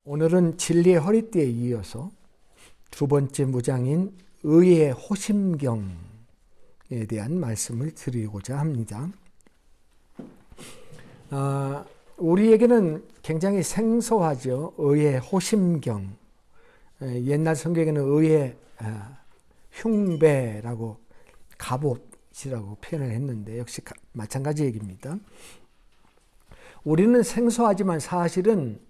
오늘은 진리의 허리띠에 이어서 두 번째 무장인 의의 호심경에 대한 말씀을 드리고자 합니다. 우리에게는 굉장히 생소하죠. 의의 호심경. 옛날 성경에는 의의 흉배라고 갑옷이라고 표현을 했는데 역시 마찬가지 얘기입니다. 우리는 생소하지만 사실은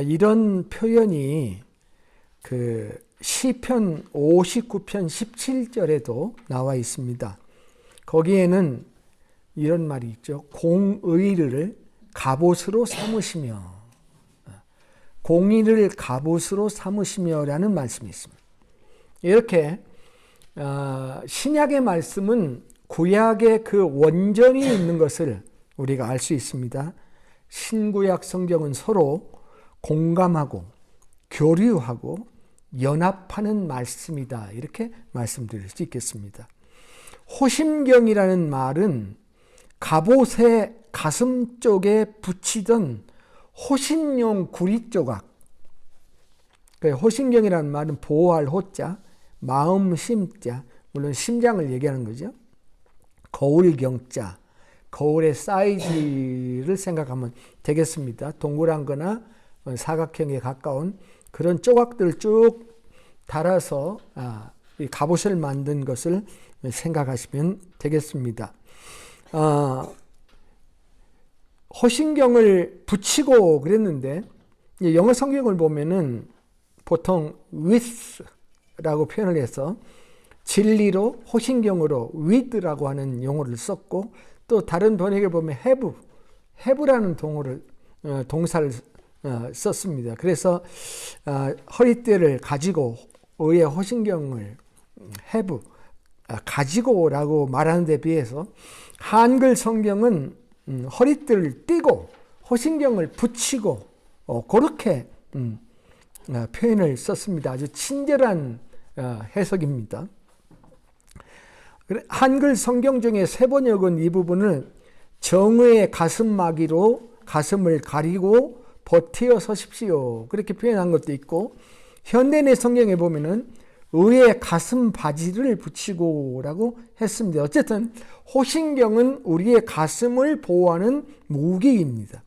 이런 표현이 그 시편 59편 17절에도 나와 있습니다. 거기에는 이런 말이 있죠. 공의를 갑옷으로 삼으시며, 공의를 갑옷으로 삼으시며라는 말씀이 있습니다. 이렇게 신약의 말씀은 구약의 그 원전이 있는 것을 우리가 알 수 있습니다. 신구약 성경은 서로 공감하고 교류하고 연합하는 말씀이다. 이렇게 말씀드릴 수 있겠습니다. 호심경이라는 말은 갑옷의 가슴 쪽에 붙이던 호신용 구리 조각. 호심경이라는 말은 보호할 호자, 마음 심자, 물론 심장을 얘기하는 거죠. 거울경자, 거울의 사이즈를 생각하면 되겠습니다. 동그란 거나 사각형에 가까운 그런 조각들을 쭉 달아서 이 갑옷을 만든 것을 생각하시면 되겠습니다. 호심경을 붙이고 그랬는데 영어 성경을 보면은 보통 with라고 표현을 해서 진리로 호심경으로 with라고 하는 용어를 썼고 또 다른 번역에 보면 have라는 동사를 썼습니다. 그래서 허리띠를 가지고 의의 호심경을 가지고라고 말하는 데 비해서 한글 성경은 허리띠를 띠고 호심경을 붙이고 그렇게 표현을 썼습니다. 아주 친절한 해석입니다. 한글 성경 중에 새 번역은 이 부분을 정의의 가슴막이로 가슴을 가리고 버티어 서십시오. 그렇게 표현한 것도 있고 현대내 성경에 보면은 의의 가슴 바지를 붙이고라고 했습니다. 어쨌든 호심경은 우리의 가슴을 보호하는 무기입니다.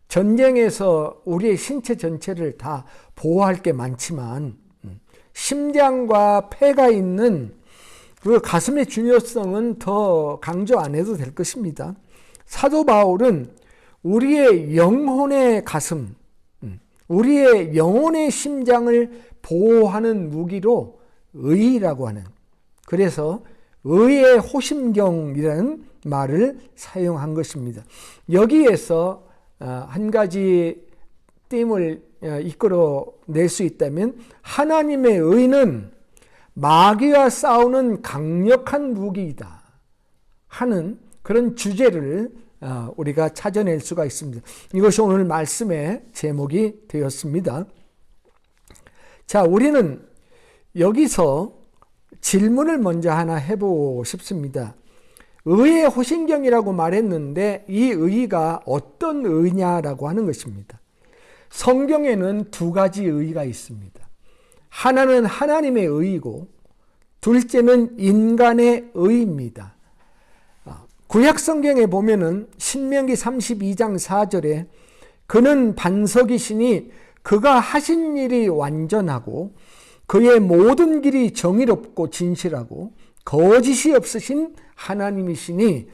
전쟁에서 우리의 신체 전체를 다 보호할 게 많지만 심장과 폐가 있는 그 가슴의 중요성은 더 강조 안 해도 될 것입니다. 사도 바울은 우리의 영혼의 가슴, 우리의 영혼의 심장을 보호하는 무기로 의라고 하는, 그래서 의의 호심경이라는 말을 사용한 것입니다. 여기에서 한 가지 띠을 이끌어낼 수 있다면 하나님의 의는 마귀와 싸우는 강력한 무기이다 하는 그런 주제를 우리가 찾아낼 수가 있습니다. 이것이 오늘 말씀의 제목이 되었습니다. 자, 우리는 여기서 질문을 먼저 하나 해보고 싶습니다. 의의 호심경이라고 말했는데 이 의가 어떤 의냐라고 하는 것입니다. 성경에는 두 가지 의가 있습니다. 하나는 하나님의 의이고 둘째는 인간의 의입니다. 구약 성경에 보면은 신명기 32장 4절에 그는 반석이시니 그가 하신 일이 완전하고 그의 모든 길이 정의롭고 진실하고 거짓이 없으신 하나님이시니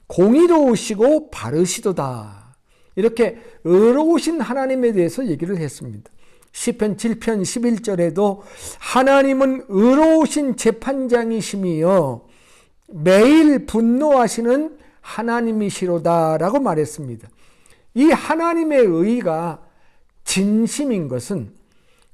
공의로우시고 바르시도다. 이렇게 의로우신 하나님에 대해서 얘기를 했습니다. 시편 7편 11절에도 하나님은 의로우신 재판장이시며 매일 분노하시는 하나님이시로다라고 말했습니다. 이 하나님의 의가 진심인 것은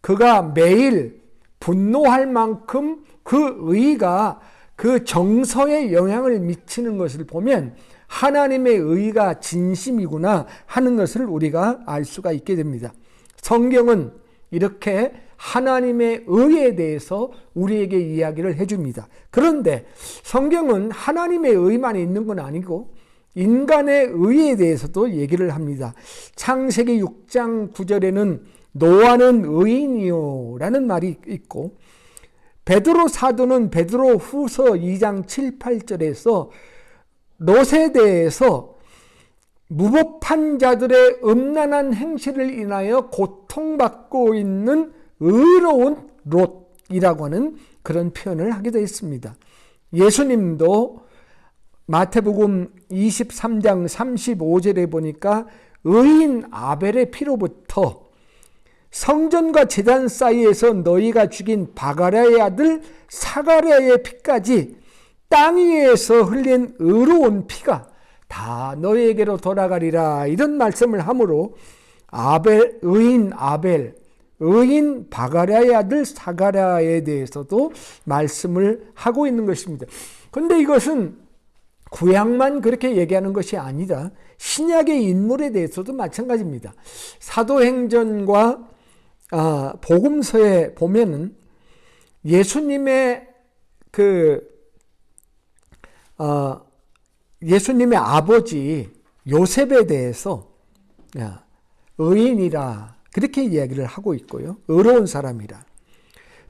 그가 매일 분노할 만큼 그 의가 그 정서에 영향을 미치는 것을 보면 하나님의 의가 진심이구나 하는 것을 우리가 알 수가 있게 됩니다. 성경은 이렇게 하나님의 의에 대해서 우리에게 이야기를 해줍니다. 그런데 성경은 하나님의 의만 있는 건 아니고 인간의 의에 대해서도 얘기를 합니다. 창세기 6장 9절에는 노아는 의인이요 라는 말이 있고, 베드로 사도는 베드로 후서 2장 7, 8절에서 롯에 대해서 무법한 자들의 음란한 행실을 인하여 고통받고 있는 의로운 롯이라고 하는 그런 표현을 하게 되어 있습니다. 예수님도 마태복음 23장 35절에 보니까 의인 아벨의 피로부터 성전과 제단 사이에서 너희가 죽인 바가랴의 아들 사가랴의 피까지 땅 위에서 흘린 의로운 피가 다 너희에게로 돌아가리라, 이런 말씀을 하므로 의인 아벨, 의인 바가랴의 아들 사가랴에 대해서도 말씀을 하고 있는 것입니다. 그런데 이것은 구약만 그렇게 얘기하는 것이 아니라 신약의 인물에 대해서도 마찬가지입니다. 사도행전과 복음서에 보면은 예수님의 예수님의 아버지 요셉에 대해서 의인이라 그렇게 이야기를 하고 있고요. 의로운 사람이라.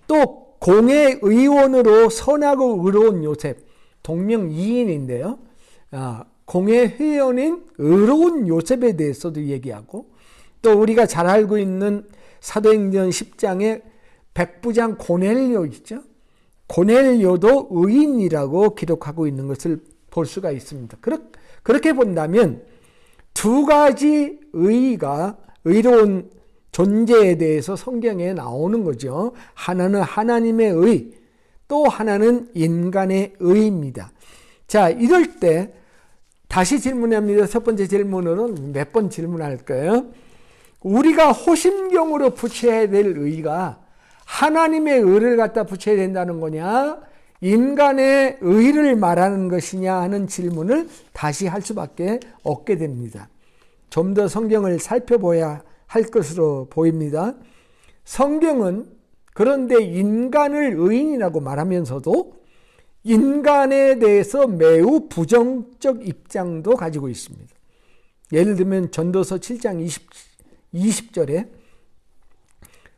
또 공의 의원으로 선하고 의로운 요셉, 동명이인인데요. 공의 회원인 의로운 요셉에 대해서도 얘기하고, 또 우리가 잘 알고 있는 사도행전 10장에 백부장 고넬료 있죠. 고넬료도 의인이라고 기록하고 있는 것을 볼 수가 있습니다. 그렇게 본다면 두 가지 의로운 존재에 대해서 성경에 나오는 거죠. 하나는 하나님의 의, 또 하나는 인간의 의입니다. 자, 이럴 때 다시 질문합니다. 첫 번째 질문으로는 몇 번 질문할까요? 우리가 호심경으로 붙여야 될 의가 하나님의 의를 갖다 붙여야 된다는 거냐, 인간의 의를 말하는 것이냐 하는 질문을 다시 할 수밖에 없게 됩니다. 좀 더 성경을 살펴봐야 할 것으로 보입니다. 성경은 그런데 인간을 의인이라고 말하면서도 인간에 대해서 매우 부정적 입장도 가지고 있습니다. 예를 들면 전도서 7장 20절에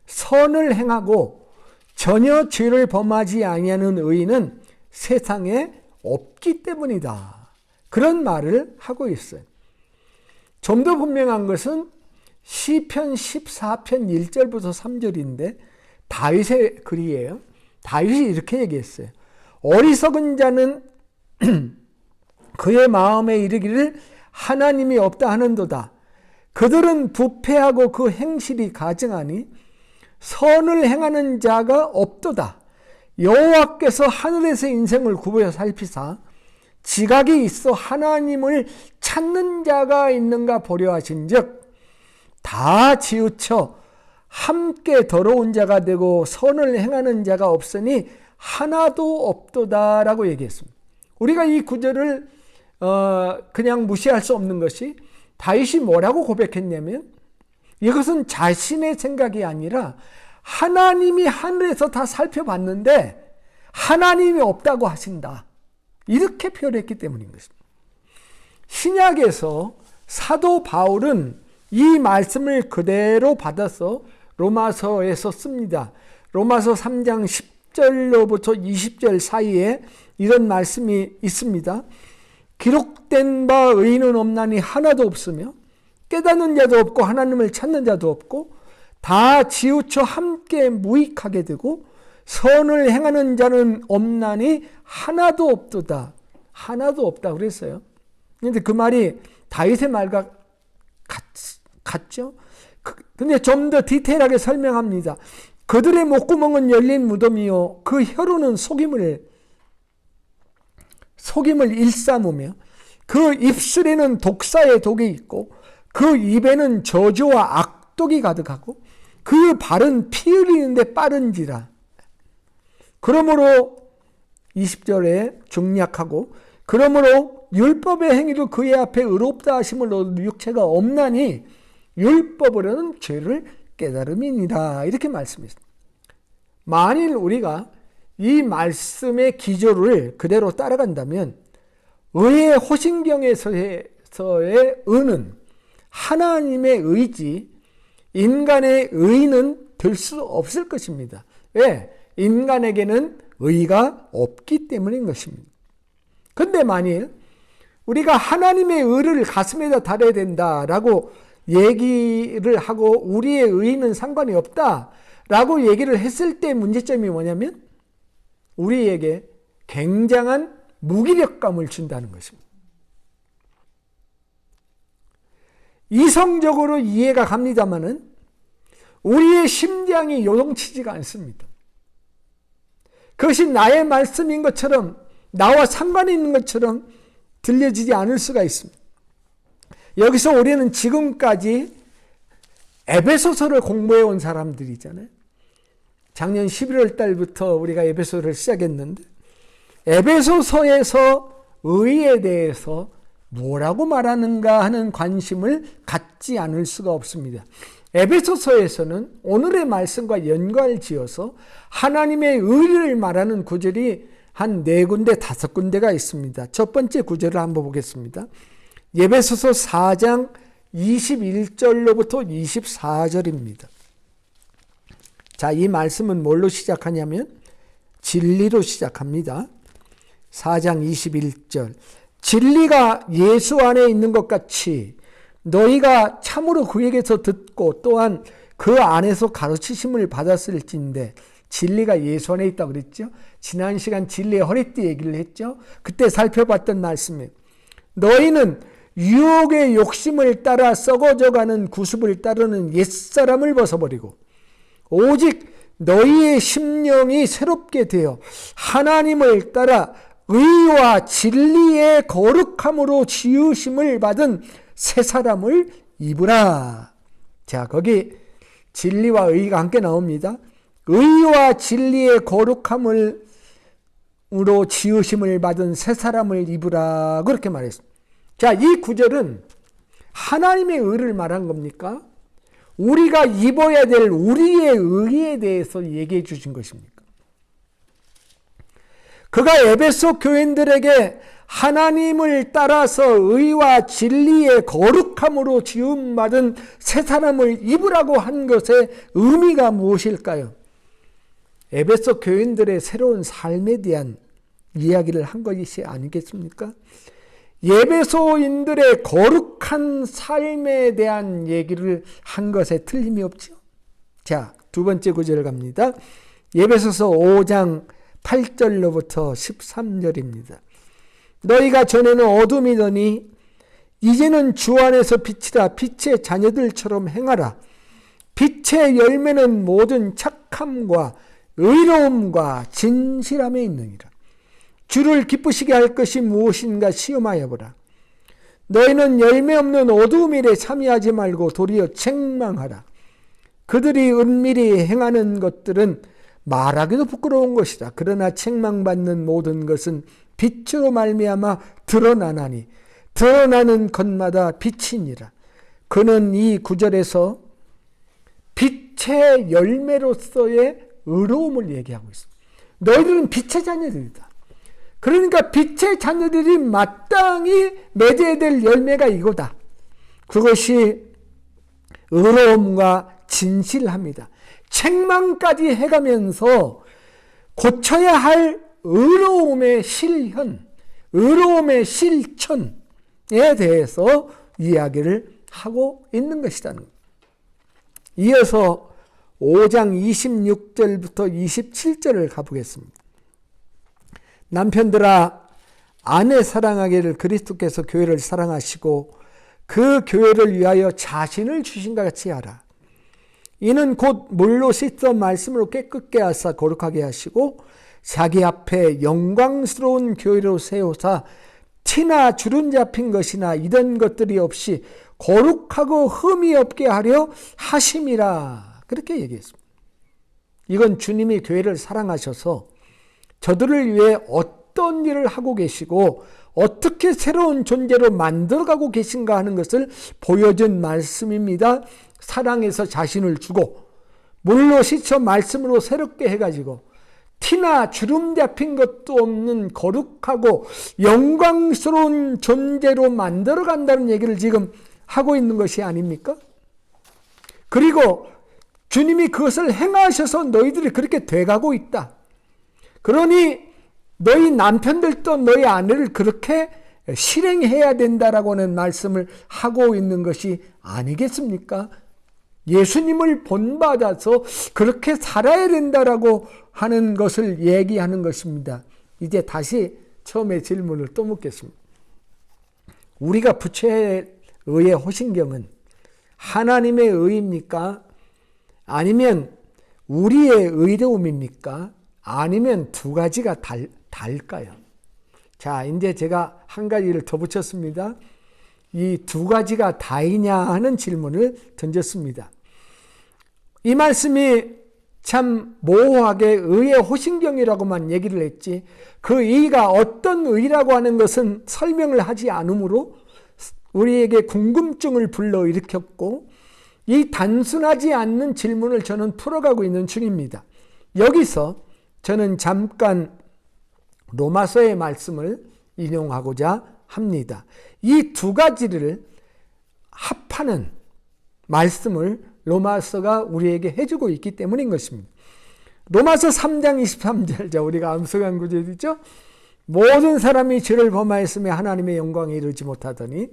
선을 행하고 전혀 죄를 범하지 아니하는 의인은 세상에 없기 때문이다, 그런 말을 하고 있어요. 좀 더 분명한 것은 시편 14편 1절부터 3절인데 다윗의 글이에요. 다윗이 이렇게 얘기했어요. 어리석은 자는 그의 마음에 이르기를 하나님이 없다 하는도다. 그들은 부패하고 그 행실이 가증하니 선을 행하는 자가 없도다. 여호와께서 하늘에서 인생을 굽어 살피사 지각이 있어 하나님을 찾는 자가 있는가 보려 하신즉 다 치우쳐 함께 더러운 자가 되고 선을 행하는 자가 없으니 하나도 없도다라고 얘기했습니다. 우리가 이 구절을 그냥 무시할 수 없는 것이, 다윗이 뭐라고 고백했냐면 이것은 자신의 생각이 아니라 하나님이 하늘에서 다 살펴봤는데 하나님이 없다고 하신다, 이렇게 표현했기 때문인 것입니다. 신약에서 사도 바울은 이 말씀을 그대로 받아서 로마서에서 씁니다. 로마서 3장 10절로부터 20절 사이에 이런 말씀이 있습니다. 기록된 바 의인은 없나니 하나도 없으며 깨닫는 자도 없고 하나님을 찾는 자도 없고 다 치우쳐 함께 무익하게 되고 선을 행하는 자는 없나니 하나도 없도다. 하나도 없다 그랬어요. 그런데 그 말이 다윗의 말과 같죠? 근데 좀 더 디테일하게 설명합니다. 그들의 목구멍은 열린 무덤이요 그 혀로는 속임을 일삼으며 그 입술에는 독사의 독이 있고 그 입에는 저주와 악독이 가득하고 그 발은 피 흘리는데 빠른지라. 그러므로 20절에 중략하고 그러므로 율법의 행위로 그의 앞에 의롭다 하심을 얻을 육체가 없나니 율법으로는 죄를 깨달음이니라, 이렇게 말씀했습니다. 만일 우리가 이 말씀의 기조를 그대로 따라간다면 의의 호신경에서의 의는 하나님의 의지, 인간의 의는 될 수 없을 것입니다. 왜? 인간에게는 의가 없기 때문인 것입니다. 그런데 만일 우리가 하나님의 의를 가슴에다 달아야 된다라고 얘기를 하고 우리의 의는 상관이 없다라고 얘기를 했을 때 문제점이 뭐냐면 우리에게 굉장한 무기력감을 준다는 것입니다. 이성적으로 이해가 갑니다마는 우리의 심장이 요동치지가 않습니다. 그것이 나의 말씀인 것처럼 나와 상관이 있는 것처럼 들려지지 않을 수가 있습니다. 여기서 우리는 지금까지 에베소서를 공부해 온 사람들이잖아요. 작년 11월 달부터 우리가 에베소서를 시작했는데 에베소서에서 의에 대해서 뭐라고 말하는가 하는 관심을 갖지 않을 수가 없습니다. 에베소서에서는 오늘의 말씀과 연관을 지어서 하나님의 의를 말하는 구절이 한 4군데 5군데가 있습니다. 첫 번째 구절을 한번 보겠습니다. 에베소서 4장 21절로부터 24절입니다. 자, 이 말씀은 뭘로 시작하냐면 진리로 시작합니다. 4장 21절. 진리가 예수 안에 있는 것 같이 너희가 참으로 그에게서 듣고 또한 그 안에서 가르치심을 받았을진데 진리가 예수 안에 있다고 그랬죠. 지난 시간 진리의 허리띠 얘기를 했죠. 그때 살펴봤던 말씀이에요. 너희는 유혹의 욕심을 따라 썩어져가는 구습을 따르는 옛사람을 벗어버리고 오직 너희의 심령이 새롭게 되어 하나님을 따라 의와 진리의 거룩함으로 지으심을 받은 새 사람을 입으라. 자, 거기 진리와 의가 함께 나옵니다. 의와 진리의 거룩함으로 지으심을 받은 새 사람을 입으라. 그렇게 말했습니다. 자, 이 구절은 하나님의 의를 말한 겁니까? 우리가 입어야 될 우리의 의에 대해서 얘기해 주신 것입니까? 그가 에베소 교인들에게 하나님을 따라서 의와 진리의 거룩함으로 지음받은 새 사람을 입으라고 한 것의 의미가 무엇일까요? 에베소 교인들의 새로운 삶에 대한 이야기를 한 것이 아니겠습니까? 에베소인들의 거룩한 삶에 대한 얘기를 한 것에 틀림이 없죠. 자, 두 번째 구절 갑니다. 에베소서 5장 8절로부터 13절입니다. 너희가 전에는 어둠이더니 이제는 주 안에서 빛이라. 빛의 자녀들처럼 행하라. 빛의 열매는 모든 착함과 의로움과 진실함에 있느니라. 주를 기쁘시게 할 것이 무엇인가 시험하여 보라. 너희는 열매 없는 어두움 일에 참여하지 말고 도리어 책망하라. 그들이 은밀히 행하는 것들은 말하기도 부끄러운 것이다. 그러나 책망받는 모든 것은 빛으로 말미암아 드러나나니 드러나는 것마다 빛이니라. 그는 이 구절에서 빛의 열매로서의 의로움을 얘기하고 있습니다. 너희들은 빛의 자녀들이다. 그러니까 빛의 자녀들이 마땅히 맺어야 될 열매가 이거다. 그것이 의로움과 진실함이다. 책망까지 해가면서 고쳐야 할 의로움의 실현, 의로움의 실천에 대해서 이야기를 하고 있는 것이라는 것. 이어서 5장 26절부터 27절을 가보겠습니다. 남편들아, 아내 사랑하기를 그리스도께서 교회를 사랑하시고 그 교회를 위하여 자신을 주신 것 같이 하라. 이는 곧 물로 씻어 말씀으로 깨끗게 하사 거룩하게 하시고 자기 앞에 영광스러운 교회로 세우사 티나 주름 잡힌 것이나 이런 것들이 없이 거룩하고 흠이 없게 하려 하심이라. 그렇게 얘기했습니다. 이건 주님이 교회를 사랑하셔서 저들을 위해 어떤 일을 하고 계시고 어떻게 새로운 존재로 만들어가고 계신가 하는 것을 보여준 말씀입니다. 사랑해서 자신을 주고 물로 씻어 말씀으로 새롭게 해가지고 티나 주름 잡힌 것도 없는 거룩하고 영광스러운 존재로 만들어간다는 얘기를 지금 하고 있는 것이 아닙니까? 그리고 주님이 그것을 행하셔서 너희들이 그렇게 돼가고 있다. 그러니 너희 남편들도 너희 아내를 그렇게 실행해야 된다라고 하는 말씀을 하고 있는 것이 아니겠습니까? 예수님을 본받아서 그렇게 살아야 된다라고 하는 것을 얘기하는 것입니다. 이제 다시 처음에 질문을 또 묻겠습니다. 우리가 부처의 의의 호신경은 하나님의 의입니까? 아니면 우리의 의로움입니까? 아니면 두 가지가 달까요? 자, 이제 제가 한 가지를 더 붙였습니다. 이 두 가지가 다이냐 하는 질문을 던졌습니다. 이 말씀이 참 모호하게 의의 호신경이라고만 얘기를 했지, 그 의가 어떤 의라고 하는 것은 설명을 하지 않으므로 우리에게 궁금증을 불러일으켰고, 이 단순하지 않는 질문을 저는 풀어가고 있는 중입니다. 여기서 저는 잠깐 로마서의 말씀을 인용하고자 합니다. 이 두 가지를 합하는 말씀을 로마서가 우리에게 해주고 있기 때문인 것입니다. 로마서 3장 23절, 자, 우리가 암송한 구절이죠. 모든 사람이 죄를 범하였으며 하나님의 영광에 이르지 못하더니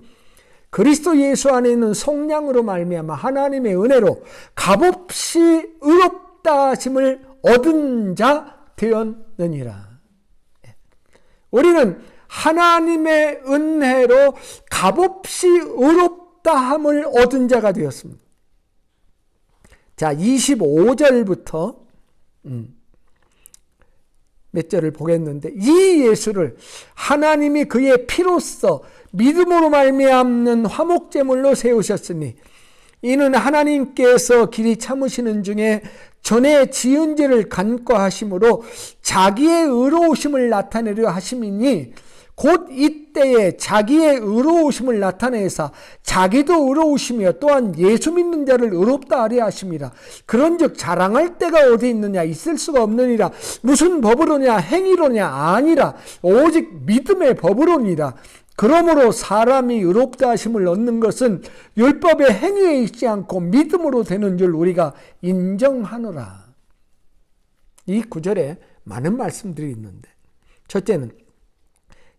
그리스도 예수 안에 있는 속량으로 말미암아 하나님의 은혜로 값없이 의롭다 하심을 얻은 자 되었느니라. 우리는 하나님의 은혜로 값없이 의롭다함을 얻은 자가 되었습니다. 자, 25절부터 몇 절을 보겠는데, 이 예수를 하나님이 그의 피로써 믿음으로 말미암는 화목제물로 세우셨으니 이는 하나님께서 길이 참으시는 중에 전에 지은 죄를 간과하심으로 자기의 의로우심을 나타내려 하심이니 곧 이때에 자기의 의로우심을 나타내사 자기도 의로우시며 또한 예수 믿는 자를 의롭다 하려 하심이라. 그런즉 자랑할 때가 어디 있느냐? 있을 수가 없느니라. 무슨 법으로냐? 행위로냐? 아니라 오직 믿음의 법으로니라. 그러므로 사람이 의롭다 하심을 얻는 것은 율법의 행위에 있지 않고 믿음으로 되는 줄 우리가 인정하노라. 이 구절에 많은 말씀들이 있는데, 첫째는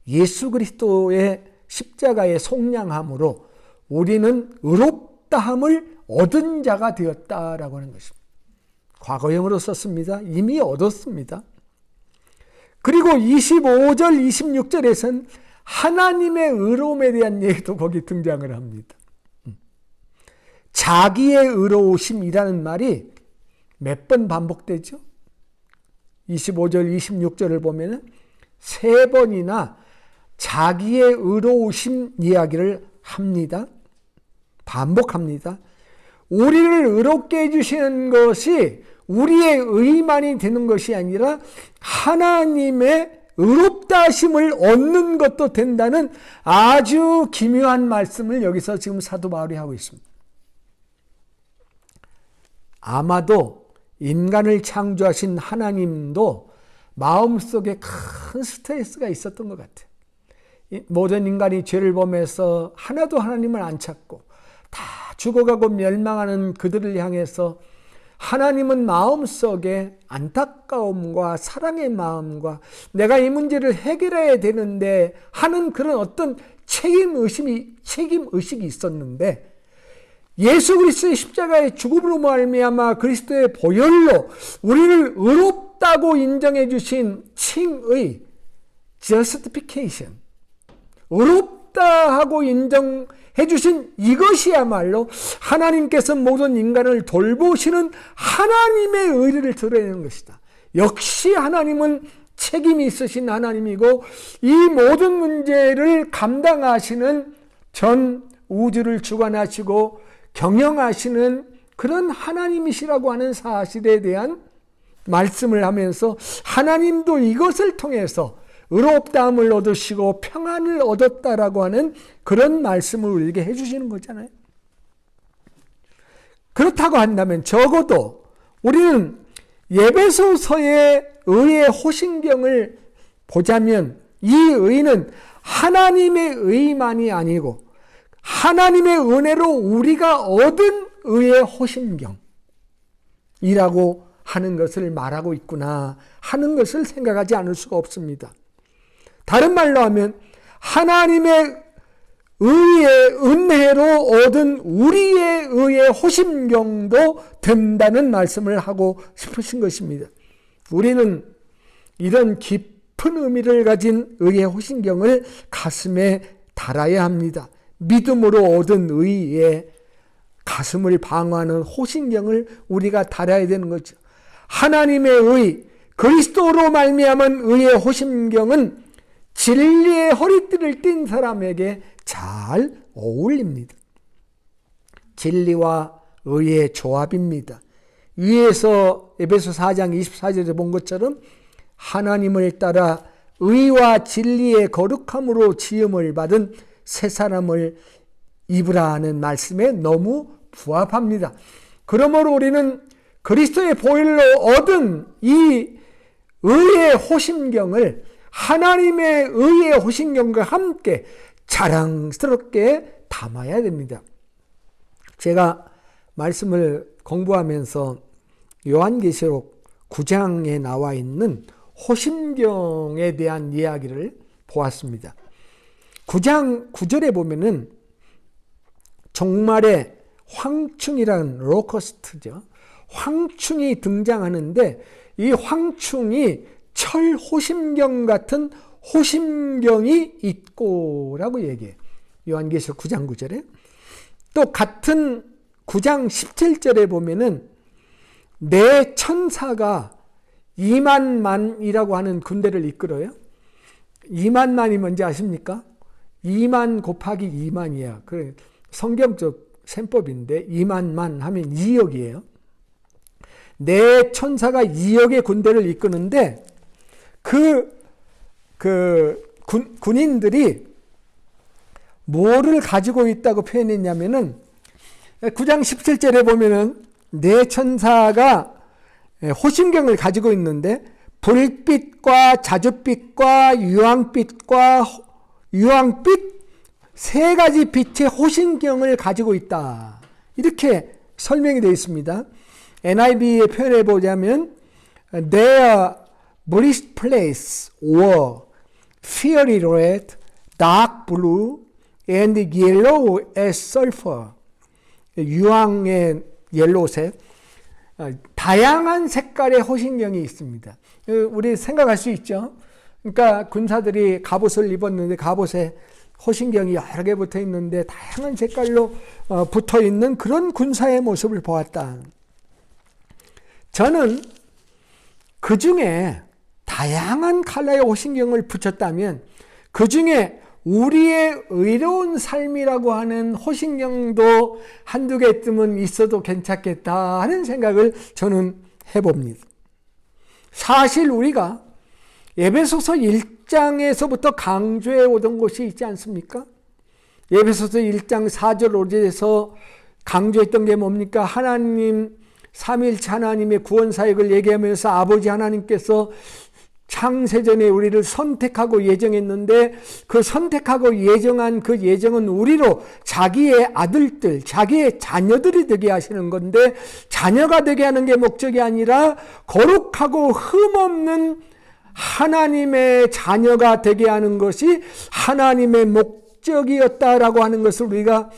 예수 그리스도의 십자가의 속량함으로 우리는 의롭다함을 얻은 자가 되었다라고 하는 것입니다. 과거형으로 썼습니다. 이미 얻었습니다. 그리고 25절, 26절에서는 하나님의 의로움에 대한 얘기도 거기 등장을 합니다. 자기의 의로우심이라는 말이 몇 번 반복되죠? 25절, 26절을 보면 3번이나 자기의 의로우심 이야기를 합니다. 반복합니다. 우리를 의롭게 해주시는 것이 우리의 의만이 되는 것이 아니라 하나님의 의롭다 하심을 얻는 것도 된다는 아주 기묘한 말씀을 여기서 지금 사도 바울이 하고 있습니다. 아마도 인간을 창조하신 하나님도 마음속에 큰 스트레스가 있었던 것 같아요. 모든 인간이 죄를 범해서 하나도 하나님을 안 찾고 다 죽어가고 멸망하는 그들을 향해서 하나님은 마음속에 안타까움과 사랑의 마음과 내가 이 문제를 해결해야 되는데 하는 그런 어떤 책임의식이 있었는데, 예수 그리스도의 십자가의 죽음으로 말미암아 그리스도의 보혈로 우리를 의롭다고 인정해 주신 칭의, justification, 의롭다 하고 인정해 주신 이것이야말로 하나님께서 모든 인간을 돌보시는 하나님의 의를 드러내는 것이다. 역시 하나님은 책임이 있으신 하나님이고 이 모든 문제를 감당하시는 전 우주를 주관하시고 경영하시는 그런 하나님이시라고 하는 사실에 대한 말씀을 하면서 하나님도 이것을 통해서 의롭다함을 얻으시고 평안을 얻었다라고 하는 그런 말씀을 우리에게 해주시는 거잖아요. 그렇다고 한다면 적어도 우리는 에베소서의 의의 호신경을 보자면 이 의는 하나님의 의만이 아니고 하나님의 은혜로 우리가 얻은 의의 호신경이라고 하는 것을 말하고 있구나 하는 것을 생각하지 않을 수가 없습니다. 다른 말로 하면 하나님의 의의 은혜로 얻은 우리의 의의 호심경도 된다는 말씀을 하고 싶으신 것입니다. 우리는 이런 깊은 의미를 가진 의의 호심경을 가슴에 달아야 합니다. 믿음으로 얻은 의의 가슴을 방어하는 호심경을 우리가 달아야 되는 거죠. 하나님의 의, 그리스도로 말미암은 의의 호심경은 진리의 허리띠를 띈 사람에게 잘 어울립니다. 진리와 의의 조합입니다. 위에서 에베소 4장 24절에 본 것처럼 하나님을 따라 의와 진리의 거룩함으로 지음을 받은 새 사람을 입으라 하는 말씀에 너무 부합합니다. 그러므로 우리는 그리스도의 보혈로 얻은 이 의의 호심경을 하나님의 의의 호심경과 함께 자랑스럽게 담아야 됩니다. 제가 말씀을 공부하면서 요한계시록 9장에 나와 있는 호심경에 대한 이야기를 보았습니다. 9장 9절에 보면은 종말에 황충이라는 로커스트죠. 황충이 등장하는데 이 황충이 철 호심경 같은 호심경이 있고라고 얘기해요. 요한계시록 9장 9절에. 또 같은 9장 17절에 보면은 내 천사가 2만만이라고 하는 군대를 이끌어요. 2만만이 뭔지 아십니까? 2만 곱하기 2만이야. 그 성경적 셈법인데 2만만 하면 2억이에요. 내 천사가 2억의 군대를 이끄는데 군인들이 뭐를 가지고 있다고 표현했냐면은 9장 17절에 보면은 내 천사가 호심경을 가지고 있는데 불빛과 자줏빛과 유황빛 세 가지 빛의 호심경을 가지고 있다. 이렇게 설명이 되어 있습니다. NIV에 표현해 보자면 Their breastplates were fiery red, dark blue, and yellow as sulfur. 유황의 옐로우색, 다양한 색깔의 호신경이 있습니다. 우리 생각할 수 있죠. 그러니까 군사들이 갑옷을 입었는데 갑옷에 호신경이 여러 개 붙어 있는데 다양한 색깔로 붙어 있는 그런 군사의 모습을 보았다. 저는 그 중에 다양한 컬러의 호신경을 붙였다면 그 중에 우리의 의로운 삶이라고 하는 호신경도 한두 개쯤은 있어도 괜찮겠다 하는 생각을 저는 해봅니다. 사실 우리가 에베소서 1장에서부터 강조해 오던 것이 있지 않습니까? 에베소서 1장 4절 5절에서 강조했던 게 뭡니까? 하나님 삼위일체 하나님의 구원 사역을 얘기하면서 아버지 하나님께서 창세전에 우리를 선택하고 예정했는데 그 선택하고 예정한 그 예정은 우리로 자기의 아들들, 자기의 자녀들이 되게 하시는 건데 자녀가 되게 하는 게 목적이 아니라 거룩하고 흠없는 하나님의 자녀가 되게 하는 것이 하나님의 목적이었다라고 하는 것을 우리가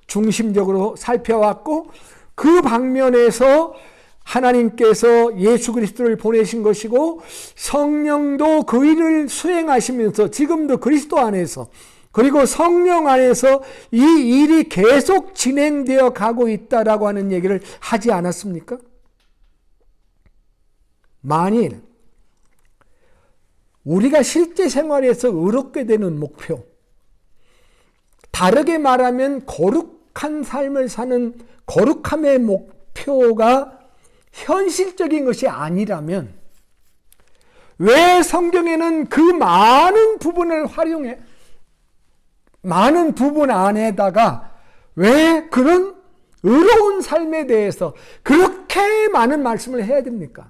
중심적으로 살펴왔고 그 방면에서 하나님께서 예수 그리스도를 보내신 것이고 성령도 그 일을 수행하시면서 지금도 그리스도 안에서 그리고 성령 안에서 이 일이 계속 진행되어 가고 있다라고 하는 얘기를 하지 않았습니까? 만일 우리가 실제 생활에서 의롭게 되는 목표, 다르게 말하면 거룩한 삶을 사는 거룩함의 목표가 현실적인 것이 아니라면 왜 성경에는 그 많은 부분을 활용해 많은 부분 안에다가 왜 그런 의로운 삶에 대해서 그렇게 많은 말씀을 해야 됩니까?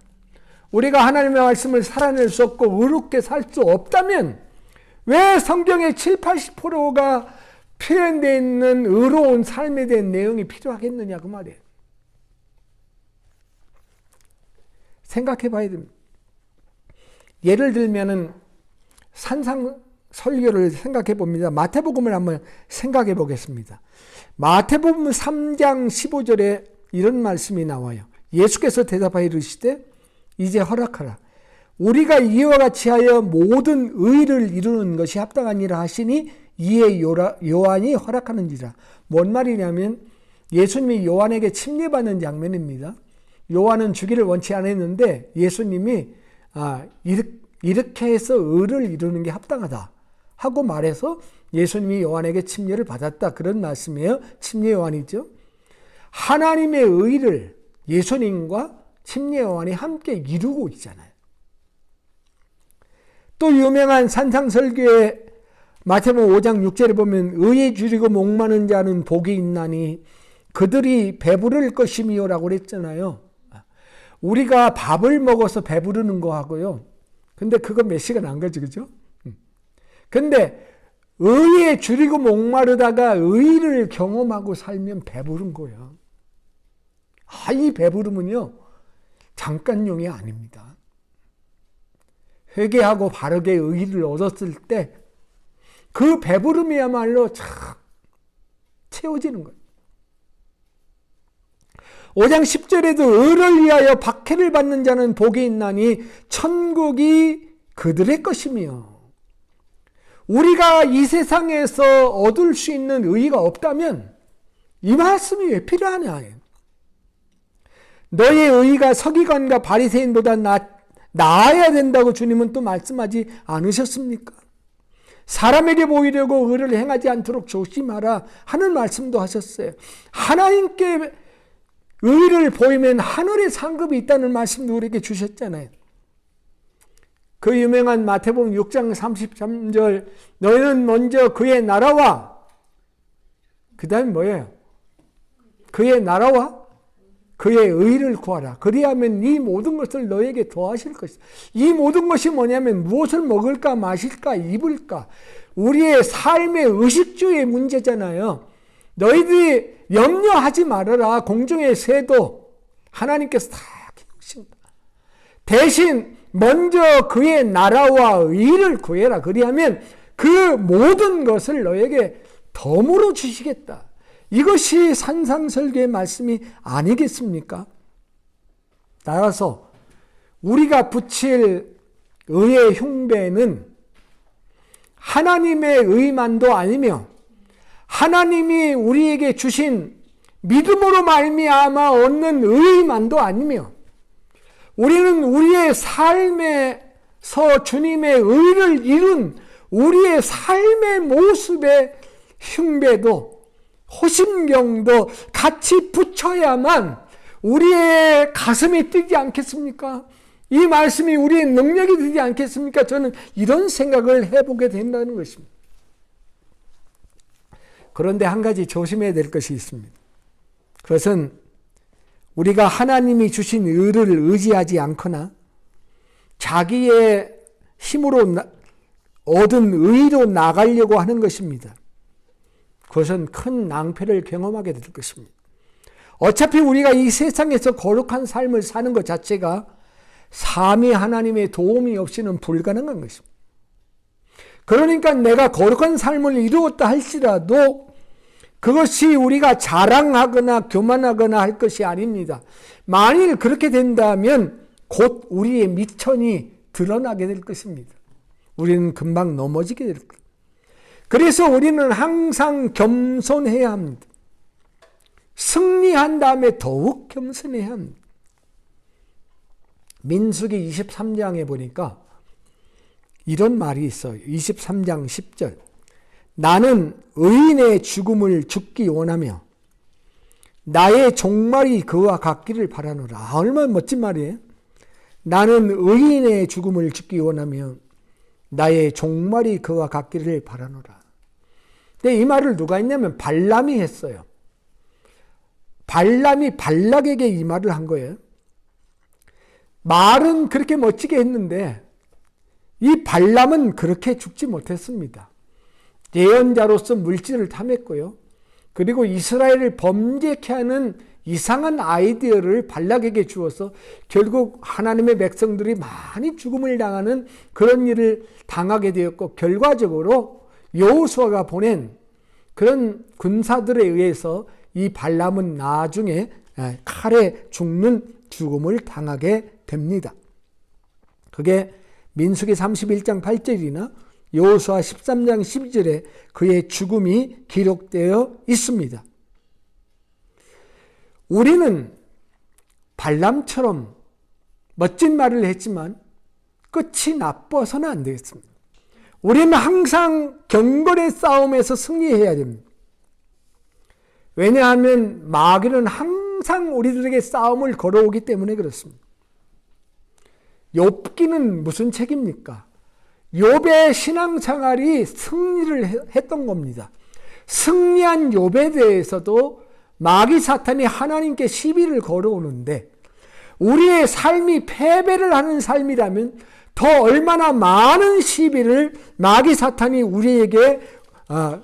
우리가 하나님의 말씀을 살아낼 수 없고 의롭게 살 수 없다면 왜 성경의 70~80%가 표현되어 있는 의로운 삶에 대한 내용이 필요하겠느냐 그 말이에요. 생각해 봐야 됩니다. 예를 들면은 산상 설교를 생각해 봅니다. 마태복음을 한번 생각해 보겠습니다. 마태복음 3장 15절에 이런 말씀이 나와요. 예수께서 대답하여 이르시되 이제 허락하라. 우리가 이와 같이 하여 모든 의를 이루는 것이 합당하니라 하시니 이에 요한이 허락하는지라. 뭔 말이냐면 예수님이 요한에게 침례받는 장면입니다. 요한은 주기를 원치 않았는데 예수님이 이렇게 해서 의를 이루는 게 합당하다 하고 말해서 예수님이 요한에게 침례를 받았다. 그런 말씀이에요. 침례 요한이죠. 하나님의 의를 예수님과 침례 요한이 함께 이루고 있잖아요. 또 유명한 산상설교의 마태복음 5장 6절에 보면 의에 줄이고 목마른 자는 복이 있나니 그들이 배부를 것이미요 라고 그랬잖아요. 우리가 밥을 먹어서 배부르는 거 하고요. 근데 그거 몇 시간 안 가지, 그죠? 근데 의에 줄이고 목마르다가 의를 경험하고 살면 배부른 거예요. 이 배부름은요, 잠깐용이 아닙니다. 회개하고 바르게 의를 얻었을 때 그 배부름이야말로 착 채워지는 거예요. 5장 10절에도 의를 위하여 박해를 받는 자는 복이 있나니 천국이 그들의 것이며, 우리가 이 세상에서 얻을 수 있는 의의가 없다면 이 말씀이 왜 필요하냐. 너의 의의가 서기관과 바리새인보다 나아야 된다고 주님은 또 말씀하지 않으셨습니까? 사람에게 보이려고 의를 행하지 않도록 조심하라 하는 말씀도 하셨어요. 하나님께 의를 보이면 하늘의 상급이 있다는 말씀도 우리에게 주셨잖아요. 그 유명한 마태복음 6장 33절 너희는 먼저 그의 나라와 그 다음에 뭐예요? 그의 나라와 그의 의를 구하라. 그리하면 이 모든 것을 너에게 더하실 것이다. 이 모든 것이 뭐냐면 무엇을 먹을까 마실까 입을까 우리의 삶의 의식주의 문제잖아요. 너희들이 염려하지 말아라. 공중의 새도 하나님께서 다 키우신다. 대신 먼저 그의 나라와 의를 구해라. 그리하면 그 모든 것을 너에게 덤으로 주시겠다. 이것이 산상설교의 말씀이 아니겠습니까? 따라서 우리가 붙일 의의 흉배는 하나님의 의만도 아니며 하나님이 우리에게 주신 믿음으로 말미암아 얻는 의만도 아니며 우리는 우리의 삶에서 주님의 의를 이룬 우리의 삶의 모습의 흉배도 호심경도 같이 붙여야만 우리의 가슴이 뛰지 않겠습니까? 이 말씀이 우리의 능력이 되지 않겠습니까? 저는 이런 생각을 해보게 된다는 것입니다. 그런데 한 가지 조심해야 될 것이 있습니다. 그것은 우리가 하나님이 주신 의를 의지하지 않거나 자기의 힘으로 얻은 의로 나가려고 하는 것입니다. 그것은 큰 낭패를 경험하게 될 것입니다. 어차피 우리가 이 세상에서 거룩한 삶을 사는 것 자체가 삼위 하나님의 도움이 없이는 불가능한 것입니다. 그러니까 내가 거룩한 삶을 이루었다 할지라도 그것이 우리가 자랑하거나 교만하거나 할 것이 아닙니다. 만일 그렇게 된다면 곧 우리의 미천이 드러나게 될 것입니다. 우리는 금방 넘어지게 될 것입니다. 그래서 우리는 항상 겸손해야 합니다. 승리한 다음에 더욱 겸손해야 합니다. 민수기 23장에 보니까 이런 말이 있어요. 23장 10절. 나는 의인의 죽음을 죽기 원하며 나의 종말이 그와 같기를 바라노라. 얼마나 멋진 말이에요. 나는 의인의 죽음을 죽기 원하며 나의 종말이 그와 같기를 바라노라. 근데 이 말을 누가 했냐면 발람이 했어요. 발람이 발락에게 이 말을 한 거예요. 말은 그렇게 멋지게 했는데 이 발람은 그렇게 죽지 못했습니다. 예언자로서 물질을 탐했고요. 그리고 이스라엘을 범죄케 하는 이상한 아이디어를 발락에게 주어서 결국 하나님의 백성들이 많이 죽음을 당하는 그런 일을 당하게 되었고, 결과적으로 여호수아가 보낸 그런 군사들에 의해서 이 발람은 나중에 칼에 죽는 죽음을 당하게 됩니다. 그게 민수기 31장 8절이나 여호수아 13장 12절에 그의 죽음이 기록되어 있습니다. 우리는 발람처럼 멋진 말을 했지만 끝이 나빠서는 안 되겠습니다. 우리는 항상 경건의 싸움에서 승리해야 됩니다. 왜냐하면 마귀는 항상 우리들에게 싸움을 걸어오기 때문에 그렇습니다. 욥기는 무슨 책입니까? 욥의 신앙생활이 승리를 했던 겁니다. 승리한 욥에 대해서도 마귀 사탄이 하나님께 시비를 걸어오는데, 우리의 삶이 패배를 하는 삶이라면 더 얼마나 많은 시비를 마귀 사탄이 우리에게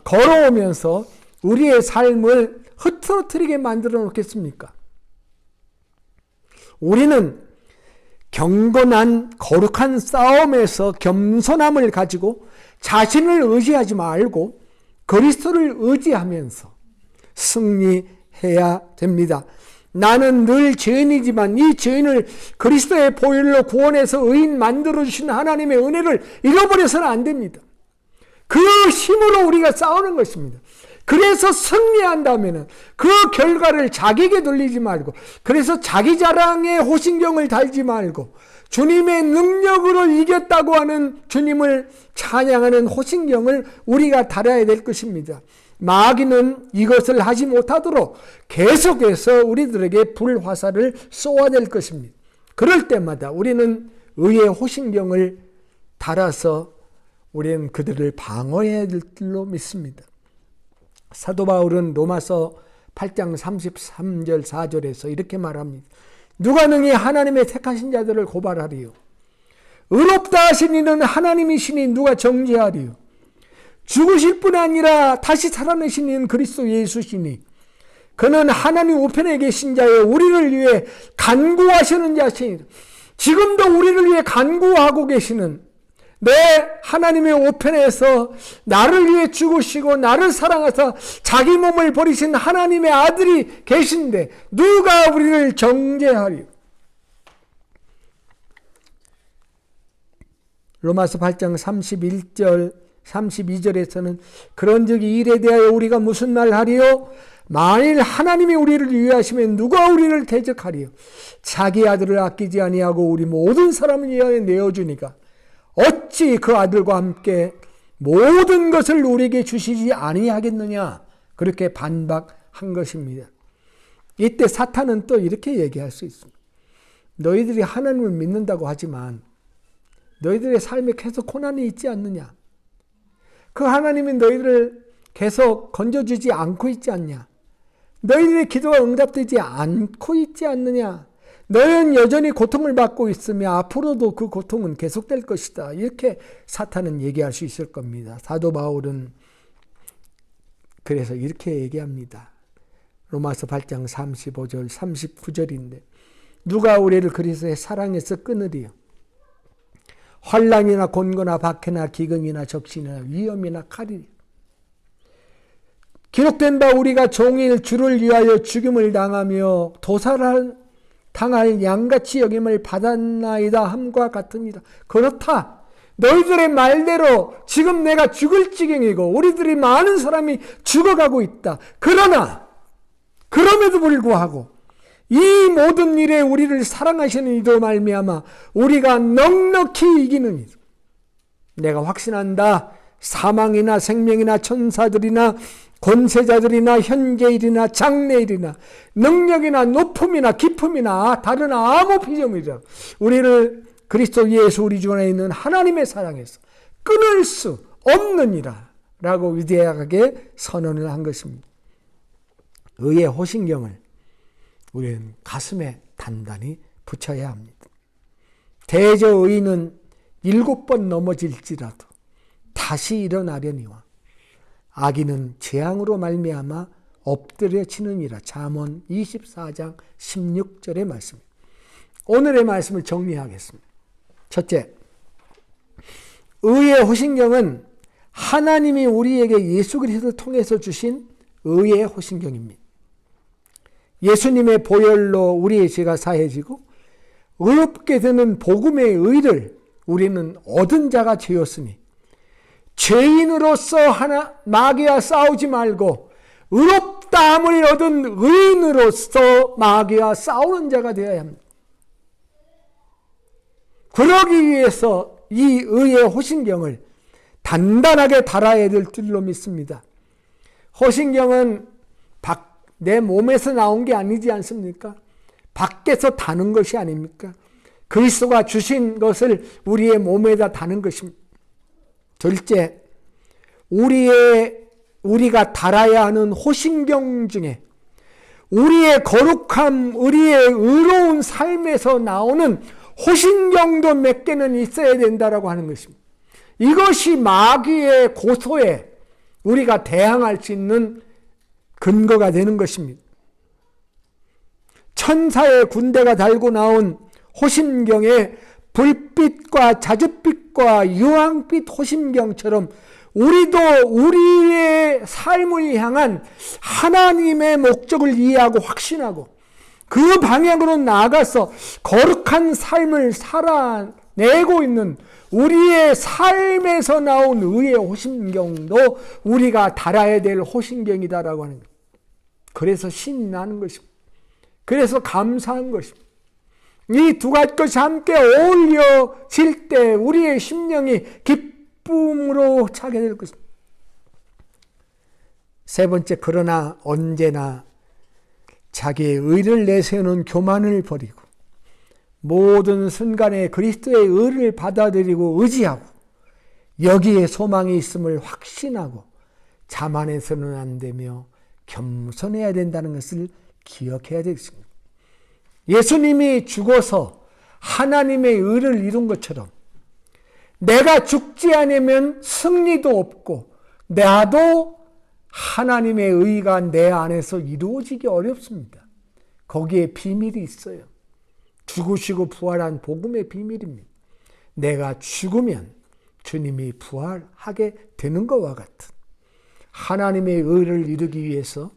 걸어오면서 우리의 삶을 흐트러뜨리게 만들어 놓겠습니까? 우리는 경건한 거룩한 싸움에서 겸손함을 가지고 자신을 의지하지 말고 그리스도를 의지하면서 승리해야 됩니다. 나는 늘 죄인이지만 이 죄인을 그리스도의 보혈로 구원해서 의인 만들어주신 하나님의 은혜를 잃어버려서는 안 됩니다. 그 힘으로 우리가 싸우는 것입니다. 그래서 승리한다면 그 결과를 자기에게 돌리지 말고, 그래서 자기 자랑에 호신경을 달지 말고 주님의 능력으로 이겼다고 하는 주님을 찬양하는 호신경을 우리가 달아야 될 것입니다. 마귀는 이것을 하지 못하도록 계속해서 우리들에게 불화살을 쏘아낼 것입니다. 그럴 때마다 우리는 의의 호신경을 달아서 우리는 그들을 방어해야 될 줄로 믿습니다. 사도 바울은 로마서 8장 33절 4절에서 이렇게 말합니다. 누가 능히 하나님의 택하신 자들을 고발하리요? 의롭다 하신 이는 하나님이시니 누가 정죄하리요? 죽으실 뿐 아니라 다시 살아내신 이는 그리스도 예수시니 그는 하나님 우편에 계신 자여 우리를 위해 간구하시는 자시니, 지금도 우리를 위해 간구하고 계시는 내 하나님의 우편에서 나를 위해 죽으시고 나를 사랑하사 자기 몸을 버리신 하나님의 아들이 계신데 누가 우리를 정죄하리요? 로마서 8장 31절 32절에서는 그런즉 이 일에 대하여 우리가 무슨 말 하리요? 만일 하나님이 우리를 위하시면 누가 우리를 대적하리요? 자기 아들을 아끼지 아니하고 우리 모든 사람을 위하여 내어주니까 어찌 그 아들과 함께 모든 것을 우리에게 주시지 아니하겠느냐? 그렇게 반박한 것입니다. 이때 사탄은 또 이렇게 얘기할 수 있습니다. 너희들이 하나님을 믿는다고 하지만 너희들의 삶에 계속 고난이 있지 않느냐? 그 하나님이 너희들을 계속 건져주지 않고 있지 않냐? 너희들의 기도가 응답되지 않고 있지 않느냐? 너희는 여전히 고통을 받고 있으며 앞으로도 그 고통은 계속될 것이다. 이렇게 사탄은 얘기할 수 있을 겁니다. 사도 바울은 그래서 이렇게 얘기합니다. 로마서 8장 35절 39절인데 누가 우리를 그리스도의 사랑에서 끊으리요? 환난이나 곤고나 박해나 기근이나 적신이나 위험이나 칼이니 기록된 바 우리가 종일 주를 위하여 죽임을 당하며 도살을 당할 양같이 여김을 받았나이다 함과 같으니라. 그렇다. 너희들의 말대로 지금 내가 죽을 지경이고 우리들이 많은 사람이 죽어가고 있다. 그러나 그럼에도 불구하고 이 모든 일에 우리를 사랑하시는 이로 말미암아 우리가 넉넉히 이기는 일. 내가 확신한다. 사망이나 생명이나 천사들이나 권세자들이나 현재일이나 장래일이나 능력이나 높음이나 깊음이나 다른 아무 피조물이라 우리를 그리스도 예수 우리 주 안에 있는 하나님의 사랑에서 끊을 수 없느니라 라고 위대하게 선언을 한 것입니다. 의의 호신경을 우리는 가슴에 단단히 붙여야 합니다. 대저 의인은 7번 넘어질지라도 다시 일어나려니와 악인은 재앙으로 말미암아 엎드려지느니라. 잠언 24장 16절의 말씀입니다. 오늘의 말씀을 정리하겠습니다. 첫째, 의의 호신경은 하나님이 우리에게 예수 그리스도를 통해서 주신 의의 호신경입니다. 예수님의 보혈로 우리의 죄가 사해지고 의롭게 되는 복음의 의를 우리는 얻은 자가 되었으니 죄인으로서 마귀와 싸우지 말고 의롭다함을 얻은 의인으로서 마귀와 싸우는 자가 되어야 합니다. 그러기 위해서 이 의의 호신경을 단단하게 달아야 될 줄로 믿습니다. 호신경은 내 몸에서 나온 게 아니지 않습니까? 밖에서 다는 것이 아닙니까? 그리스도가 주신 것을 우리의 몸에다 다는 것입니다. 둘째, 우리가 달아야 하는 호신경 중에 우리의 거룩함, 우리의 의로운 삶에서 나오는 호신경도 몇 개는 있어야 된다라고 하는 것입니다. 이것이 마귀의 고소에 우리가 대항할 수 있는 근거가 되는 것입니다. 천사의 군대가 달고 나온 호신경에 불빛과 자줏빛과 유황빛 호신경처럼 우리도 우리의 삶을 향한 하나님의 목적을 이해하고 확신하고 그 방향으로 나아가서 거룩한 삶을 살아내고 있는 우리의 삶에서 나온 의의 호신경도 우리가 달아야 될 호신경이다라고 하는 거예요. 그래서 신이 나는 것입니다. 그래서 감사한 것입니다. 이 두 가지 것이 함께 어울려질 때 우리의 심령이 기쁨으로 차게 될 것입니다. 세 번째, 그러나 언제나 자기의 의를 내세우는 교만을 버리고 모든 순간에 그리스도의 의를 받아들이고 의지하고 여기에 소망이 있음을 확신하고 자만해서는 안 되며 겸손해야 된다는 것을 기억해야 되겠습니다. 예수님이 죽어서 하나님의 의를 이룬 것처럼 내가 죽지 않으면 승리도 없고 나도 하나님의 의가 내 안에서 이루어지기 어렵습니다. 거기에 비밀이 있어요. 죽으시고 부활한 복음의 비밀입니다. 내가 죽으면 주님이 부활하게 되는 것과 같은 하나님의 의를 이루기 위해서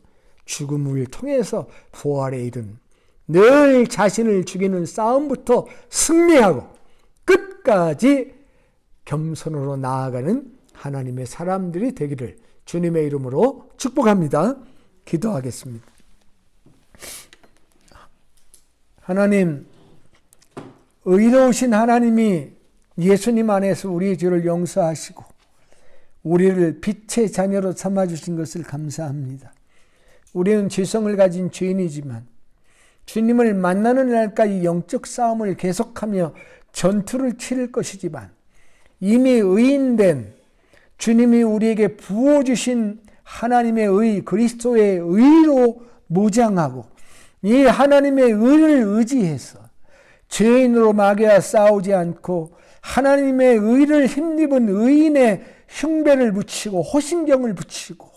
죽음을 통해서 부활에 이른 늘 자신을 죽이는 싸움부터 승리하고 끝까지 겸손으로 나아가는 하나님의 사람들이 되기를 주님의 이름으로 축복합니다. 기도하겠습니다. 하나님, 의로우신 하나님이 예수님 안에서 우리의 죄를 용서하시고 우리를 빛의 자녀로 삼아주신 것을 감사합니다. 우리는 죄성을 가진 죄인이지만 주님을 만나는 날까지 영적 싸움을 계속하며 전투를 치를 것이지만 이미 의인된 주님이 우리에게 부어주신 하나님의 의, 그리스도의 의로 무장하고 이 하나님의 의를 의지해서 죄인으로 마귀와 싸우지 않고 하나님의 의를 힘입은 의인의 흉배를 붙이고 호신경을 붙이고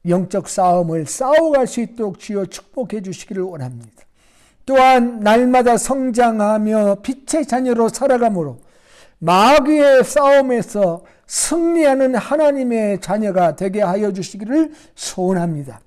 영적 싸움을 싸워갈 수 있도록 주여 축복해 주시기를 원합니다. 또한 날마다 성장하며 빛의 자녀로 살아감으로 마귀의 싸움에서 승리하는 하나님의 자녀가 되게 하여 주시기를 소원합니다.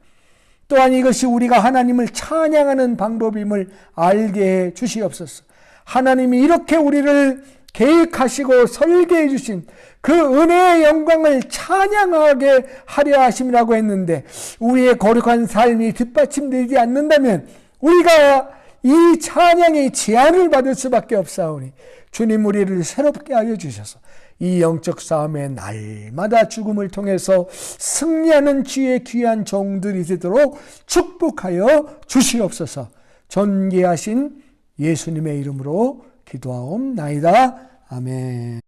또한 이것이 우리가 하나님을 찬양하는 방법임을 알게 해 주시옵소서. 하나님이 이렇게 우리를 계획하시고 설계해 주신 그 은혜의 영광을 찬양하게 하려 하심이라고 했는데 우리의 거룩한 삶이 뒷받침되지 않는다면 우리가 이 찬양의 제한을 받을 수밖에 없사오니 주님 우리를 새롭게 하여 주셔서 이 영적 싸움에 날마다 죽음을 통해서 승리하는 주의 귀한 종들이 되도록 축복하여 주시옵소서. 존귀하신 예수님의 이름으로 기도하옵나이다. 아멘.